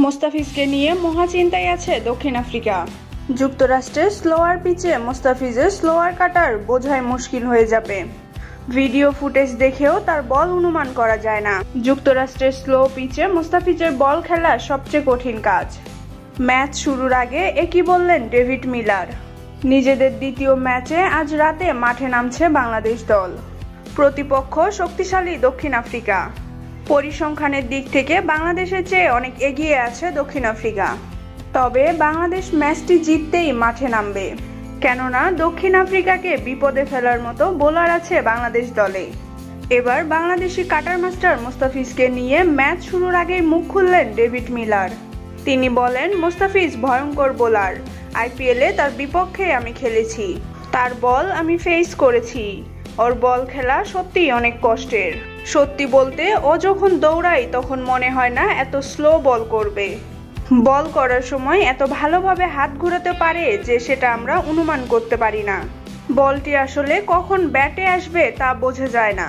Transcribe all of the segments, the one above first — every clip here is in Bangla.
মোস্তাফিজকে নিয়ে মহাচিন্তায় আছে দক্ষিণ আফ্রিকা। যুক্তরাষ্ট্রের স্লোয়ার পিচে মোস্তাফিজের স্লোয়ার কাটার বোঝাই মুশকিল হয়ে যাবে। ভিডিও ফুটেজ দেখেও তার বল অনুমান করা যায় না। যুক্তরাষ্ট্রের স্লো পিচে মোস্তাফিজের বল খেলা সবচেয়ে কঠিন কাজ। ম্যাচ শুরুর আগে একই বললেন ডেভিড মিলার। নিজেদের দ্বিতীয় ম্যাচে আজ রাতে মাঠে নামছে বাংলাদেশ দল। প্রতিপক্ষ শক্তিশালী দক্ষিণ আফ্রিকা। পরিসংখ্যানের দিক থেকে বাংলাদেশের চেয়ে অনেক এগিয়ে আছে দক্ষিণ আফ্রিকা। তবে বাংলাদেশ ম্যাচটি জিততেই মাঠে নামবে, কেননা দক্ষিণ আফ্রিকাকে বিপদে ফেলার মতো বোলার আছে বাংলাদেশ দলে। এবার বাংলাদেশি কাটার মাস্টার মোস্তাফিজকে নিয়ে ম্যাচ শুরুর আগেই মুখ খুললেন ডেভিড মিলার। তিনি বলেন, মোস্তাফিজ ভয়ঙ্কর বোলার। আইপিএলে তার বিপক্ষে আমি খেলেছি, তার বল আমি ফেস করেছি। ওর বল খেলা সত্যিই অনেক কষ্টের। সত্যি বলতে ও যখন দৌড়ায় তখন মনে হয় না এত স্লো বল করবে। বল করার সময় এত ভালোভাবে হাত ঘোরাতে পারে যে সেটা আমরা অনুমান করতে পারি না। বলটি আসলে কখন ব্যাটে আসবে তা বোঝা যায় না,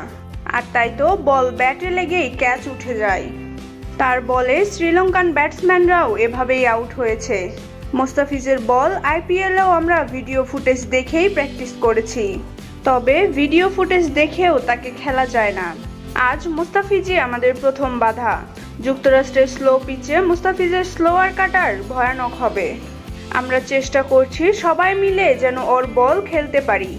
আর তাই তো বল ব্যাটে লেগেই ক্যাচ উঠে যায়। তার বলে শ্রীলঙ্কান ব্যাটসম্যানরাও এভাবেই আউট হয়েছে। মোস্তাফিজের বল আইপিএলেও আমরা ভিডিও ফুটেজ দেখেই প্র্যাকটিস করেছি, তবে ভিডিও ফুটেজ দেখেও তাকে খেলা যায় না। আজ মোস্তাফিজই আমাদের প্রথম বাধা। যুক্তরাষ্ট্রের স্লো পিচে মোস্তাফিজের স্লোয়ার কাটার ভয়ানক হবে। আমরা চেষ্টা করছি সবাই মিলে যেন ওর বল খেলতে পারি।